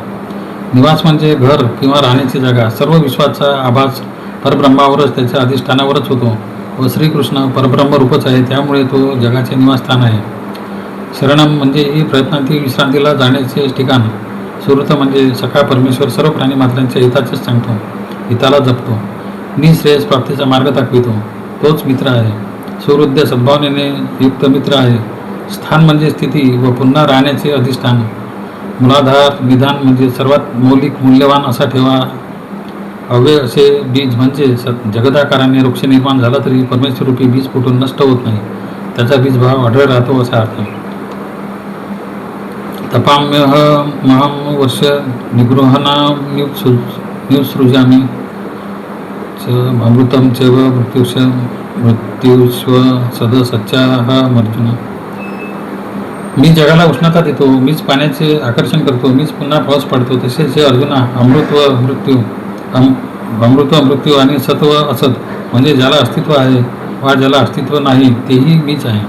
निवास म्हणजे घर किंवा राहण्याची जागा. सर्व विश्वाचा आभास परब्रह्मावरच, त्याच्या अधिष्ठानावरच होतो व श्रीकृष्ण परब्रह्म रूपच आहे, त्यामुळे तो जगाचे निवासस्थान आहे. शरणम म्हणजे ही प्रयत्नांती विश्रांतीला जाण्याचे ठिकाण. सुहृत म्हणजे सखा परमेश्वर सर्व प्राणी मात्रांच्या हिताचेच सांगतो, हिताला जपतो, निश्रेयस प्राप्तीचा मार्ग दाखवितो, तोच मित्र आहे. सुहृद्य सद्भावनेने युक्त मित्र आहे. स्थान म्हणजे स्थिती व पुन्हा राहण्याचे अधिष्ठान. मूलाधार निदान म्हणजे सर्वात मौलिक मूल्यवान असा ठेवा. अव्यय असे बीज म्हणजे जगदाकाराने वृक्ष निर्माण झाला तरी परमेश्वरूपी बीज फुटून नष्ट होत नाही, त्याचा बीजभाव आढळ राहतो असा अर्थ. तपाम्यह महम वर्ष निगृहना निसृजामी अमृतम चैव मृत्युष्व सदसच्चाह अर्जुन. मी जगाला उष्णता देतो, मीच पाण्याचे आकर्षण करतो, मीच पुन्हा पाऊस पडतो. तसेच हे अर्जुना अमृत व मृत्यू आणि सत्व असत म्हणजे ज्याला अस्तित्व आहे वा ज्याला अस्तित्व नाही तेही मीच आहे.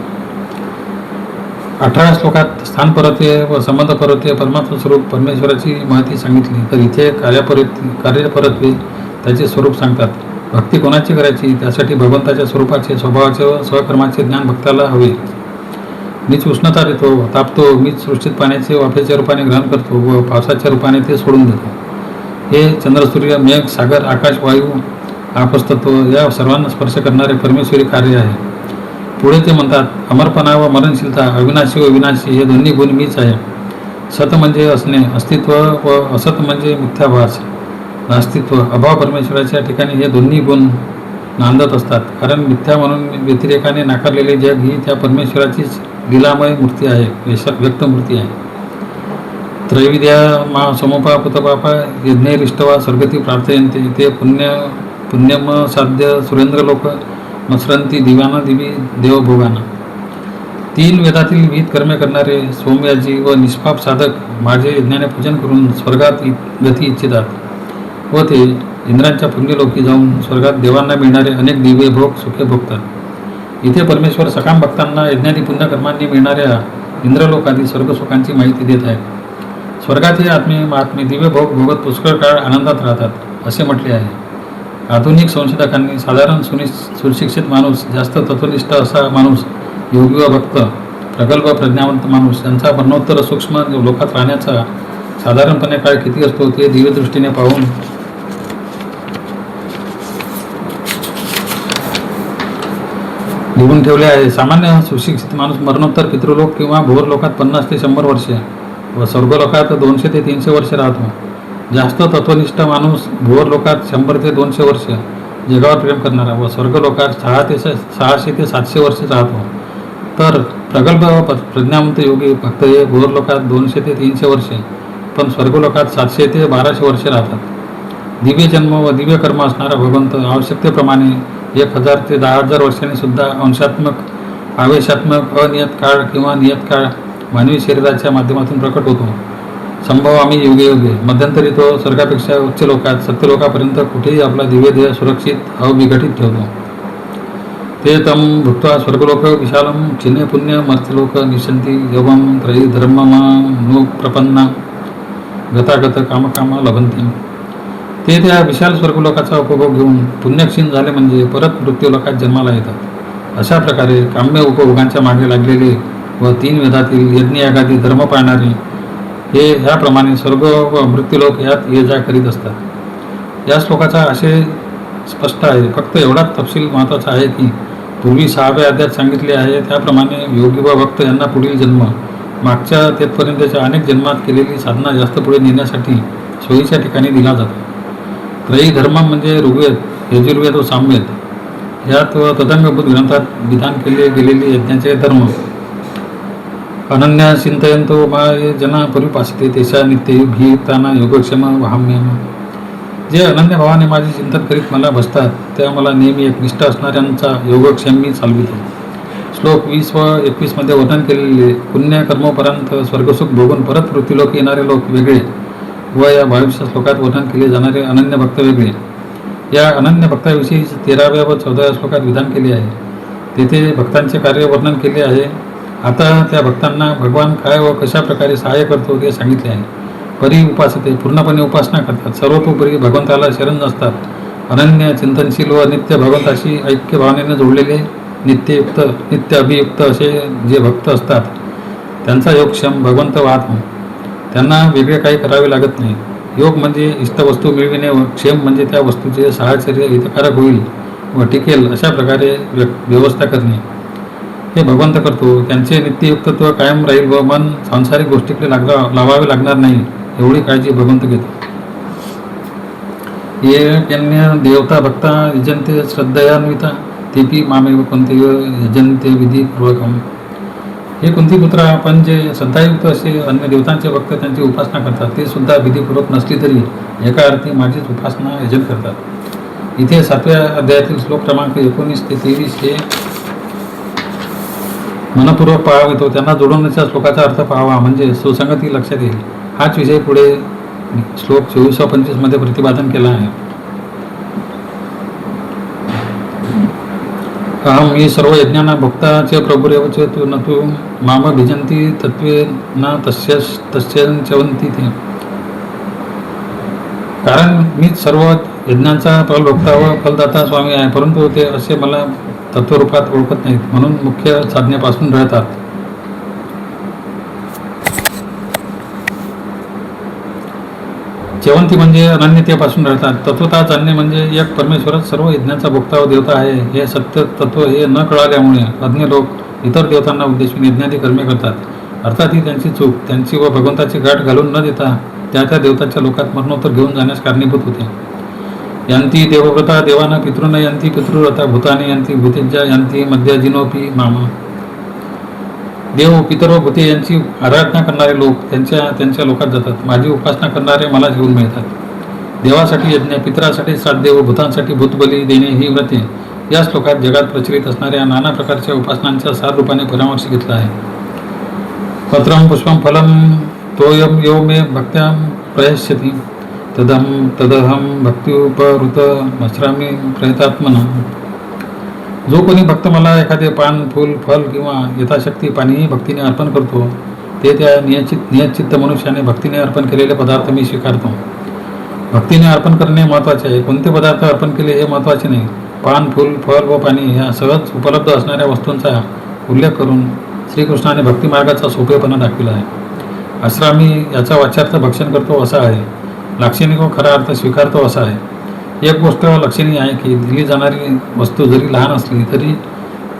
18 श्लोकात स्थानपरत्वे व संबंधपरत्वे परमात्म स्वरूप परमेश्वराची महती सांगितली, तर इथे कार्यपरत्वे त्याचे स्वरूप सांगतात. भक्ती कोणाची करायची, त्यासाठी भगवंताच्या स्वरूपाचे, स्वभावाचे व स्वकर्माचे ज्ञान भक्ताला हवे. मीच उष्णता देतो, तापतो, मीच सृष्टीत पाण्याचे वाफेच्या रूपाने ग्रहण करतो व पावसाच्या रूपाने ते सोडून देतो. हे चंद्र, सूर्य, मेघ, सागर, आकाश, वायू, आपस्तत्व या सर्वांना स्पर्श करणारे परमेश्वरी कार्य आहे. पुढे ते म्हणतात, अमरपणा व मरणशीलता, अविनाशी व विनाशी हे दोन्ही गुण मीच आहे. सत म्हणजे असणे, अस्तित्व व असत म्हणजे मिथ्याभास, नास्तित्व, अभाव. परमेश्वराच्या ठिकाणी हे दोन्ही गुण नांदत असतात, कारण मिथ्या म्हणून व्यतिरेकाने नाकारलेले जग ही त्या परमेश्वराचीच लीलामय मूर्ती आहे, व्यक्त मूर्ती आहे. त्रैविद्या मा समोपा पुतपापा यज्ञैरिष्टवा स्वर्गती प्रार्थयन्ते ते पुण्यम साध्य सुरेंद्रलोक मसरंती दिव्याना दिवी देवभोगाना. 3 वेदातील विहित कर्मे करणारे सोमयाजी व निष्पाप साधक माझे यज्ञाने पूजन करून स्वर्गात गती इच्छितात व ते इंद्रांच्या पुण्यलोकी जाऊन स्वर्गात देवांना मिळणारे अनेक दिव्य भोग सुखे भोगतात. इथे परमेश्वर सकाम भक्तांना यज्ञादी पुण्यकर्मांनी मिळणाऱ्या इंद्रलोकादी स्वर्गसुखांची माहिती देत आहे. स्वर्गात हे महात्मे दिव्य भोग भोगत पुष्कळ काळ आनंदात राहतात असे म्हटले आहे. आधुनिक संशोधकांनी साधारण सुशिक्षित माणूस, जास्त तत्वनिष्ठ असा माणूस, योगी व भक्त, प्रगल्भ प्रज्ञावंत माणूस यांचा मरणोत्तर सूक्ष्म लोकात राहण्याचा साधारणपणे काळ किती असतो ते दिव्यदृष्टीने पाहून लिहून ठेवले आहे. सामान्य सुशिक्षित माणूस मरणोत्तर पितृलोक किंवा भूरलोकात 50 ते 100 वर्षे व स्वर्गलोकात 200 ते 300 वर्षे राहतो. जास्त तत्वनिष्ठ माणूस भूरलोकात 100 ते 200 वर्षे जगावर प्रेम करणारा व स्वर्गलोकात 600 ते 700 वर्षे राहतो. तर प्रगल्भ प्रज्ञावंत योगी भक्त हे भूरलोकात 200 ते 300 वर्षे पण स्वर्गलोकात 700 ते 1200 वर्षे राहतात. दिव्य जन्म व दिव्य कर्म असणारा भगवंत आवश्यकतेप्रमाणे 1000 ते 10,000 वर्षांनी सुद्धा अंशात्मक, आवेशात्मक, अनियत काळ किंवा नियत काळ मानवी शरीराच्या माध्यमातून प्रकट होतो. संभव आम्ही युगे मध्यंतरी तो स्वर्गापेक्षा उच्च लोकात सत्यलोकापर्यंत कुठेही आपला दिव्य देह सुरक्षित अविघटित ठेवतो. ते तम भुक्त्वा स्वर्गलोक विशालम चिन्हे पुण्य मर्त्यलोक निशंती योगम त्रयी धर्ममा प्रपन्ना गतागत कामकामा लभंती. ते त्या विशाल स्वर्गलोकाचा उपभोग घेऊन पुण्यक्षीण झाले म्हणजे परत मृत्यूलोकात जन्माला येतात. अशा प्रकारे काम्य उपभोगांच्या मागे लागलेले व 3 वेदातील यज्ञयागादी धर्म पाळणारे हे ह्याप्रमाणे स्वर्ग व मृत्यूलोक यात ये जा करीत असतात. या श्लोकाचा आशय स्पष्ट आहे. फक्त एवढाच तपशील महत्त्वाचा आहे की पूर्वी 6व्या अध्यायात सांगितले आहे त्याप्रमाणे योगी व भक्त यांना पुढील जन्म मागच्या तेथपर्यंतच्या अनेक जन्मात केलेली साधना जास्त पुढे नेण्यासाठी सोयीच्या ठिकाणी दिला जातो. त्रयी धर्म म्हणजे ऋग्वेद, यजुर्वेद व सामवेद यात व तदंगभूत ग्रंथात विधान केले गेलेले यज्ञाचे धर्म. अनन्या चिंतयंतो मा ये जना परिपासते तेशा नित्ययुक्ताना योगक्षेम वाहम्यम. जे अनन्य भावाने माझे चिंतन करीत मला बसतात त्या मला नेहमी एकनिष्ठ असणाऱ्यांचा योगक्षेम मी चालवितो. श्लोक 20 व 21 मध्ये वर्णन केलेले पुण्यकर्मोपरांत स्वर्गसुख भोगून परत पृथ्वीलोक येणारे लोक वेगळे व या 22व्या श्लोकात वर्णन केले जाणारे अनन्य भक्त वेगळे. या अनन्य भक्ताविषयी 13व्या व 14व्या श्लोकात विधान केले आहे. तेथे भक्तांचे कार्य वर्णन केले आहे. आता त्या भक्तांना भगवान काय व कशा प्रकारे सहाय्य करतो ते सांगितले आहे. परी उपासते पूर्णपणे उपासना करतात, सर्वतोपरी भगवंताला शरण असतात. अनन्य चिंतनशील व नित्य भगवंताशी ऐक्य भावनेने जोडलेले नित्ययुक्त नित्य अभियुक्त असे जे भक्त असतात त्यांचा योगक्षम भगवंत वाहतो. त्यांना वेगळे काही करावे लागत नाही. योग म्हणजे इष्टवस्तू मिळविणे व क्षेम म्हणजे त्या वस्तूचे साहचर्य हितकारक होईल व टिकेल अशा प्रकारे व्यवस्था करणे हे भगवंत करतो. त्यांचे नित्ययुक्तत्व कायम राहील व मन सांसारिक गोष्टीकडे लावावे लागणार नाही एवढी काळजी भगवंत घेतो. ये कन्या देवता भक्ता यजंते श्रद्धयान्विता तेपी मामेव कोणते यजंते विधीपूर्वकम. हे कुंतीपुत्र आपण जे श्रद्धायुक्त असे अन्य देवतांचे भक्त त्यांची उपासना करतात ते सुद्धा विधीपूर्वक नसली तरी एका अर्थी माझीच उपासना यजन करतात. इथे 7व्या अध्यायातील श्लोक क्रमांक 19 ते 23 हे मनपूर्वक पाहावे तो त्यांना जोडवण्याच्या श्लोकाचा अर्थ पाहावा म्हणजे सुसंगती लक्षात येईल. हाच विषय पुढे श्लोक 24 व 25 मध्ये प्रतिपादन केला आहे. अहम ही सर्व यज्ञांना भोक्ताचे प्रभुरेवच तू न तू माम भिजंती तत्वे न तस्यंचवंती ते. कारण मीच सर्व यज्ञांचा फलभोक्ता व फलदाता स्वामी आहे, परंतु ते असे मला तत्वरूपात ओळखत नाहीत म्हणून मुख्य साधनेपासून रळतात. चवंती म्हणजे अनन्यतेपासून राहतात. तत्वता जाणणे म्हणजे एक परमेश्वरच सर्व यज्ञांचा भोक्ता व देवता आहे हे सत्य तत्व हे न कळाल्यामुळे अज्ञ लोक इतर देवतांना उद्देशून यज्ञादी कर्मे करतात. अर्थात ही त्यांची चूक त्यांची व भगवंताची गाठ घालून न देता त्या देवताच्या लोकात मरणोत्तर घेऊन जाण्यास कारणीभूत होते. यांती देवव्रता देवाना पितृन यांती पितृव्रता भूताने यांती भूतेज्या यांती मध्याजिनोपी मामा. देव पितर व भूते यांची आराधना करणारे लोक त्यांच्या लोकात जातात. माझी उपासना करणारे मला घेऊन मिळतात. देवासाठी यज्ञ, पितरासाठी श्राद्ध व भूतांसाठी भूतबली देणे ही व्रते या श्लोकात जगात प्रचलित असणाऱ्या नाना प्रकारच्या उपासनांच्या सार रूपाने परामर्श घेतला आहे. पत्रम पुष्पम फलम तोयम यो मे भक्त्याम प्रयश्यति तदहम भक्तिउपहृत मश्रामी प्रयतात्मना. जो कोणी भक्त मला एखादे पान, फूल, फल किंवा यथाशक्ती पाणीही भक्तीने अर्पण करतो ते त्या नियतचित्त मनुष्याने भक्तीने अर्पण केलेले पदार्थ मी स्वीकारतो. भक्तीने अर्पण करणे महत्त्वाचे आहे. कोणते पदार्थ अर्पण केले हे महत्त्वाचे नाही. पान, फूल, फल व पाणी ह्या सहज उपलब्ध असणाऱ्या वस्तूंचा उल्लेख करून श्रीकृष्णाने भक्तिमार्गाचा सोपेपणा दाखविला आहे. आश्रामी याचा वाच्यार्थ भक्षण करतो असा आहे. लाक्षणिक व खरा अर्थ स्वीकारतो असा आहे. एक गोष्ट लक्षणीय आहे की दिली जाणारी वस्तू जरी लहान असली तरी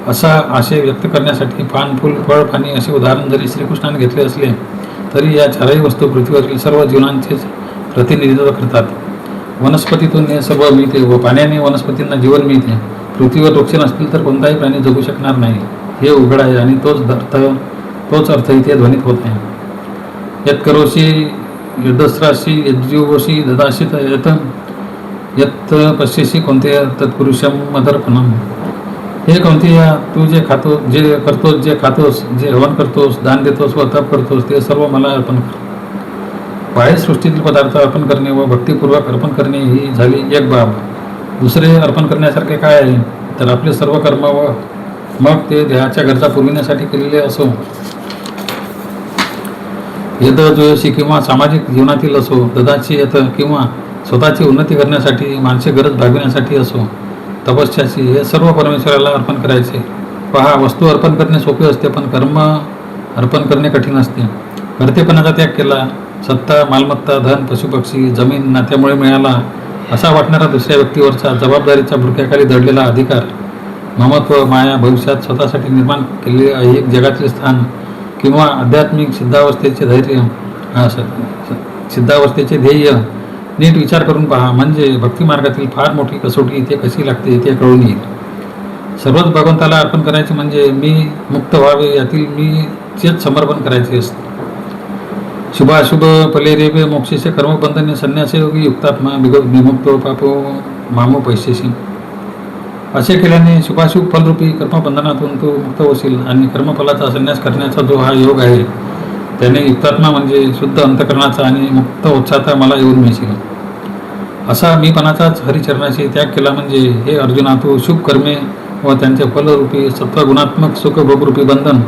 असा आशय व्यक्त करण्यासाठी पान, फूल, फळ, पाणी असे उदाहरण जरी श्रीकृष्णाने घेतले असले तरी या चारही वस्तू पृथ्वीवरील सर्व जीवनांचेच प्रतिनिधित्व करतात. वनस्पतीतून हे सर्व मिळते व पाण्याने वनस्पतींना जीवन मिळते. पृथ्वीवर वृक्ष नसतील तर कोणताही प्राणी जगू शकणार नाही हे उघड आहे आणि तोच अर्थ इथे ध्वनित होत आहे. यत करोशी यदस्राशी यज्जुवशी ददाशित यत पश्यशी कोणते तत्पुरुषम मदर्पणम. हे कोणते तू जे खातो, जे करतोस, जे खातोस, जे हवन करतोस, दान देतोस व तप करतोस ते सर्व मला अर्पण कर. बाह्य सृष्टीतील पदार्थ अर्पण करणे व भक्तिपूर्वक अर्पण करणे ही झाली एक बाब. दुसरे अर्पण करण्यासारखे काय आहे तर आपले सर्व कर्म व मग ते देहाच्या गरजा पुरविण्यासाठी केलेले असो, यदजोयशी किंवा सामाजिक जीवनातील असो, ददाची यत किंवा स्वतःची उन्नती करण्यासाठी, मानसिक गरज भागविण्यासाठी असो, तपस्याची, हे सर्व परमेश्वराला अर्पण करायचे. पहा, वस्तू अर्पण करणे सोपे असते पण कर्म अर्पण करणे कठीण असते. कर्तेपणाचा त्याग केला. सत्ता, मालमत्ता, धन, पशुपक्षी, जमीन नात्यामुळे मिळाला असा वाटणारा दुसऱ्या व्यक्तीवरचा जबाबदारीच्या बुडक्याखाली दडलेला अधिकार, ममत्व, माया, भविष्यात स्वतःसाठी निर्माण केलेले ऐहिक जगातले स्थान किंवा आध्यात्मिक सिद्धावस्थेचे ध्येय नीट विचार करून पहा, म्हणजे भक्ती मार्गातील फार मोठी कसोटी इथे कशी लागते ते कळून येईल. सर्वच भगवंताला अर्पण करायचे म्हणजे मी मुक्त व्हावे यातील मीचेच समर्पण करायचे असते. शुभाशुभ फले रेवे मोक्षेचे कर्मबंधने संन्यासयोगी युक्तात्मा विमुक्तो पापो मामो पैसेशी. असे केल्याने शुभाशुभ फलरूपी कर्मबंधनातून तू मुक्त होशील आणि कर्मफलाचा संन्यास करण्याचा जो हा योग आहे त्याने युक्तात्मा म्हणजे शुद्ध अंतकरणाचा आणि मुक्त उत्साहाचा मला येऊन मिळशील. असा मीपणाचाच हरिचरणाशी त्याग केला म्हणजे हे अर्जुना तू शुभ कर्मे व त्यांचे फलरूपी सत्वगुणात्मक सुखभोगरूपी बंधन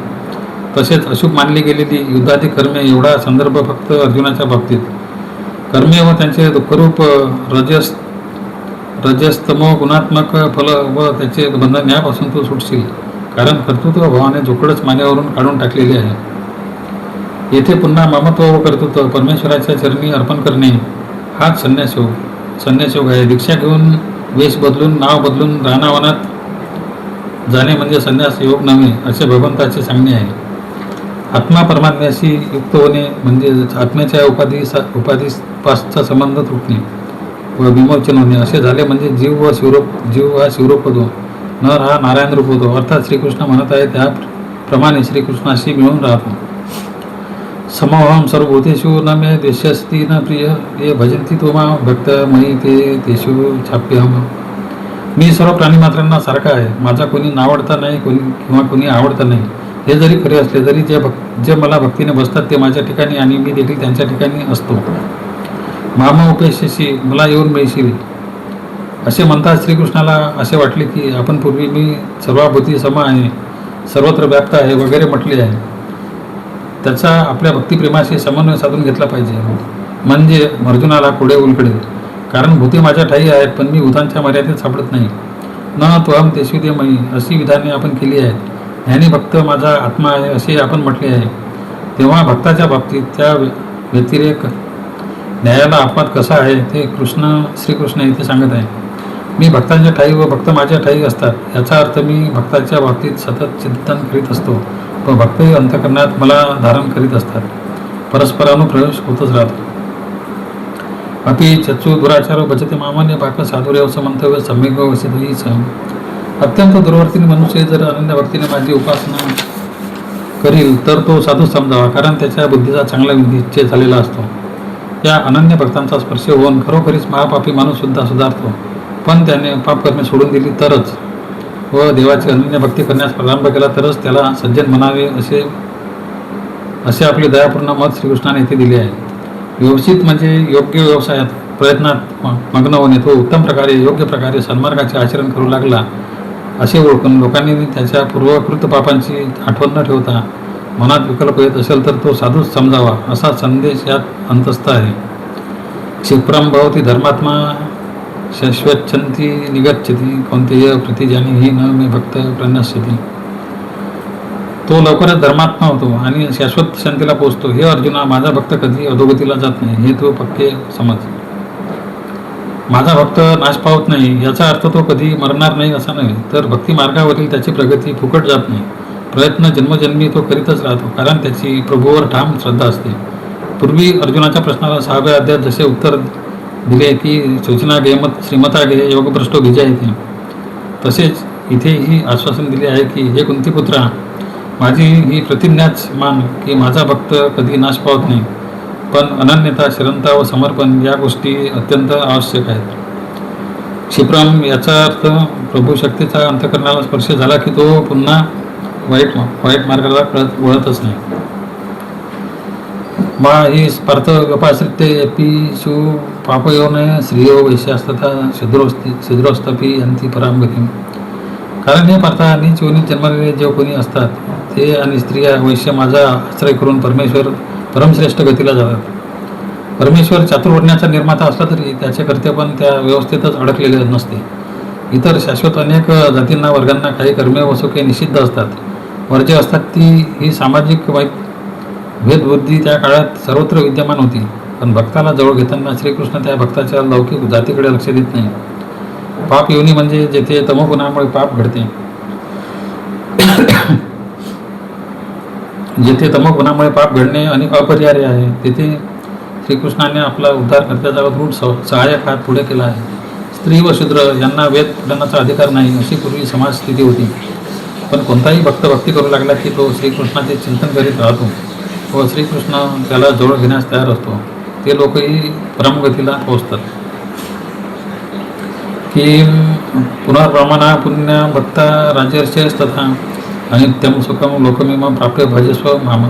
तसेच अशुभ मानली गेलेली युद्धादी कर्मे एवढा संदर्भ फक्त अर्जुनाच्या बाबतीत. कर्मे व त्यांचे दुःखरूप रजस्तमो गुणात्मक फल व त्याचे बंधन यापासून तू सुटशील, कारण कर्तृत्व भावाने जोकडच मानेवरून काढून टाकलेले आहे. येथे पुन्हा ममत्व व कर्तृत्व परमेश्वराच्या चरणी अर्पण करणे हाच संन्यासयोग आहे. दीक्षा घेऊन वेश बदलून नाव बदलून रानावनात जाणे म्हणजे संन्यास योग नव्हे असे भगवंताचे सांगणे आहे. आत्मा परमात्म्याशी युक्त होणे म्हणजे आत्म्याच्या उपाधीपासचा संबंध तुटणे व विमोचन होणे असे झाले म्हणजे जीव हा शिवरूप होतो, नर हा नारायण रूप होतो. अर्थात श्रीकृष्ण म्हणत आहे त्याप्रमाणे श्रीकृष्णाशी मिळून राहतो. समोहम सर्वभूतेषु न मे द्वेष्यस्ति न प्रिय ये भजन्ति त्वमा भक्त मयि ते तेषु छाप्यहम. मी सर्व प्राणीमात्रांना सारखा आहे, माझा कोणी नावडता नाही किंवा कोणी आवडता नाही. हे जरी खरे असले तरी जे मला भक्तीने बसतात ते माझ्या ठिकाणी आणि मी देखील त्यांच्या ठिकाणी असतो. माम उपेक्षेशी मला येऊन मिळशील असे म्हणतात. श्रीकृष्णाला असे वाटले की आपण पूर्वी मी सर्वाभूती सम आहे, सर्वत्र व्याप्त आहे वगैरे म्हटले आहे. त्याचा आपल्या भक्तिप्रेमाशी समन्वय साधून घेतला पाहिजे, म्हणजे अर्जुनाला पुढे उलगडेल. कारण भूते माझ्या ठाई आहेत पण मी भूतांच्या मर्यादेत सापडत नाही. न त्वहम तेषु ते मयि अशी विधाने आपण केली आहेत. ह्याने भक्त माझा आत्मा आहे असे आपण म्हटले आहे. तेव्हा भक्ताच्या बाबतीत त्या व्यतिरेक न्यायाला अपवाद कसा आहे ते श्रीकृष्ण इथे सांगत आहे. मी भक्तांच्या ठाई व भक्त माझ्या ठाई असतात याचा अर्थ मी भक्ताच्या बाबतीत सतत चिंतन करीत असतो व भक्तही अंतःकरणात मला धारण करीत असतात. परस्परानुप्रवेश होतच राहतो. अपि चच्चु दुराचारो भजते मामान्य पाक साधुरेव समंतव्य सम्यक वसितही सम. अत्यंत दुर्वर्तीने मनुष्य जर अनन्य भक्तीने माझी उपासना करील तर तो साधू समजावा, कारण त्याच्या बुद्धीचा चांगला निश्चय झालेला असतो. या अनन्य भक्तांचा स्पर्श होऊन खरोखरीच महापापी माणूस सुद्धा सुधारतो. पण त्याने पापकर्मे सोडून दिली तरच व देवाची अनन्य भक्ती करण्यास प्रारंभ केला तरच त्याला सज्जन म्हणावे असे आपले दयापूर्ण मत श्रीकृष्णाने येथे दिले आहे. व्यवस्थित म्हणजे योग्य व्यवसायात प्रयत्नात मग्न होणे. तो उत्तम प्रकारे योग्य प्रकारे सन्मार्गाचे आचरण करू लागला असे ओळखून लोकांनी त्याच्या पूर्वकृत पापांची आठवण न ठेवता मनात विकल्प येत असेल तर तो साधूच समजावा असा संदेश यात अंतस्थ आहे. क्षिप्रम भवती धर्मात्मा शश्वच्छन्ति निगच्छति कौन्तेय प्रतिजानी ही न मे भक्त प्रणश्यति. तो लवकरच धर्मात्मा होतो आणि शाश्वत शांतीला पोचतो. हे अर्जुना, माझा भक्त कधी अधोगतीला जात नाही हे तो पक्के समज. माझा भक्त नाश पावत नाही याचा अर्थ तो कधी मरणार नाही असा नव्हे, तर भक्ती मार्गावरील त्याची प्रगती फुकट जात नाही. प्रयत्न जन्मजन्मी तो करीतच राहतो, कारण त्याची प्रभूवर ठाम श्रद्धा असते. पूर्वी अर्जुनाच्या प्रश्नाला 6व्या अध्यायात जसे उत्तर दिले की सूचना गेमत श्रीमता गे योगभ्रष्टो विजयते, तसेच इथेही आश्वासन दिले आहे की हे कुंतीपुत्रा, माझी ही प्रतिज्ञाच मान की माझा भक्त कधी नाश पावत नाही. पण अनन्यता, शरणता व समर्पण या गोष्टी अत्यंत आवश्यक आहेत. क्षिप्रम याचा अर्थ प्रभू शक्तीचा अंतःकरणाला स्पर्श झाला की तो पुन्हा वाईट मार्गाला वळतच नाही. मा ही स्पर्थ व्यपाश्रिते अपीषु पापयोनय श्रियो वैश्यास्तथा शूद्रोस्तपी यांती परामगती. कारण हे पार्था नीच योनीत जन्मलेले जे कोणी असतात ते आणि स्त्रिया वैश्य माझा आश्रय करून परमश्रेष्ठ गतीला जातात. परमेश्वर चातुर्वर्ण्याचा निर्माता असला तरी त्याचे कर्तव्य त्या व्यवस्थेतच अडकलेले नसते. इतर शाश्वत अनेक जातींना वर्गांना काही कर्मे व सुखे निषिद्ध असतात. वर्ज्य असतात ती ही सामाजिक भेदबुद्धी त्या काळात सर्वत्र विद्यमान होती, पण भक्ताला जवळ घेताना श्रीकृष्ण त्या भक्ताच्या लौकिक जातीकडे लक्ष देत नाही. पाप योनी म्हणजे जेथे तमोगुणामुळे पाप घडते, जेथे तमोगुणामुळे पाप घडणे आणि अपरिहार्य आहे, तेथे श्रीकृष्णाने आपला उद्धार करण्याचा दृढ सहाय्यक हात पुढे केला आहे. स्त्री व शूद्र यांना वेद पठणाचा अधिकार नाही, अशी पूर्वी समाज स्थिती होती. पण कोणताही भक्त भक्ती करू लागला की तो श्रीकृष्णाचे चिंतन करीत राहतो व श्रीकृष्ण त्याला जवळ घेण्यास तयार असतो. ते लोकही परमगतीला पोहोचतात. की पुनर्ब्रह्मणा पुण्य भक्ता राजर्षयस्तथा अनित्यम सुखम लोकमिमं प्राप्य भजस्व माम.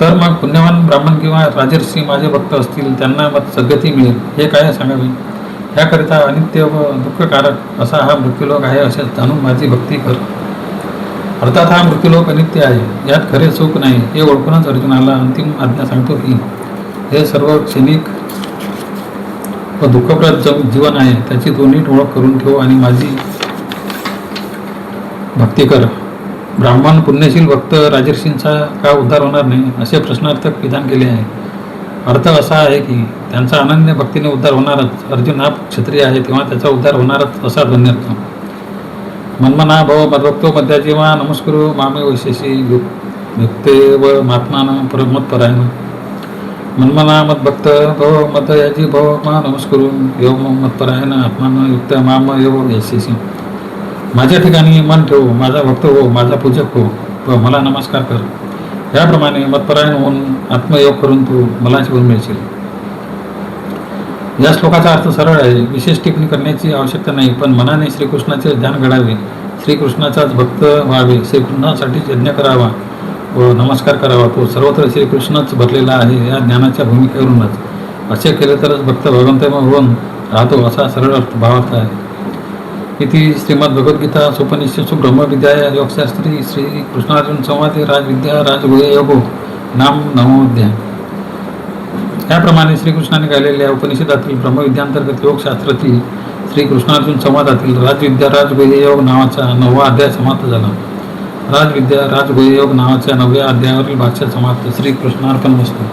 तर मग पुण्यवान ब्राह्मण किंवा राजर्षी माझे भक्त असतील, त्यांना मग सद्गती मिळेल, हे काय सांगावे. याकरिता अनित्य व दुःखकारक असा हा मृत्यूलोक आहे असे जाणून माझी भक्ती कर. अर्थात हा मृत्यूलोक अनित्य आहे, यात खरे सुख नाही हे ओळखूनच अर्जुनाला अंतिम आज्ञा सांगतो की हे सर्व क्षणिक व दुःखप्रद जीवन आहे, त्याची तू नीट ओळख करून ठेव आणि माझी भक्ती कर. ब्राह्मण पुण्यशील भक्त राजर्षींचा का उद्धार होणार नाही, असे प्रश्नार्थक विधान केले आहे. अर्थ असा आहे की त्यांचा अनन्य भक्तीने उद्धार होणारच. अर्जुन हा क्षत्रिय आहे, तेव्हा त्याचा उद्धार होणारच असा ध्वन्यर्थ. मन्मना भव मद्भक्तो मध्याजीवा नमस्कुरु मामे वैशेषी युक्ते व महात्मान परमत्परायण. मन्मना मद्भक्त भव मदयाजी भव मा नमस्कुरु यो मत्परायण आत्मान युक्त माम यो वैशेषी. माझ्या ठिकाणी मन ठेव, माझा भक्त हो, माझा पूजक हो व मला नमस्कार कर. याप्रमाणे मतपरायण होऊन आत्मयोग करून तू मला जीवन मिळशील. या श्लोकाचा अर्थ सरळ आहे, विशेष टिप्पणी करण्याची आवश्यकता नाही. पण मनाने श्रीकृष्णाचे ध्यान घडावे, श्रीकृष्णाचाच भक्त व्हावे, श्रीकृष्णासाठीच यज्ञ करावा व नमस्कार करावा. तो सर्वत्र श्रीकृष्णच भरलेला आहे या ज्ञानाच्या भूमिकेवरूनच असे केले तरच भक्त भगवंतमय होऊन राहतो, असा सरळ भावार्थ आहे. इति श्रीमद्भगवद्गीता उपनिषत्सु ब्रह्मविद्याया योगशास्त्री श्री कृष्णार्जुन संवादे राजविद्या राजगुह्य योगो नाम नवोऽध्याय. याप्रमाणे श्रीकृष्णाने गायलेल्या उपनिषदातील ब्रह्मविद्यांतर्गत योगशास्त्रातील श्री कृष्णार्जुन संवादातील राजविद्या राजगुह्य योग नावाचा 9वा अध्याय समाप्त झाला. राजविद्या राजगुह्य योग नावाच्या 9व्या अध्यायावरील भाष्य समाप्त. श्रीकृष्णार्पणमस्तु.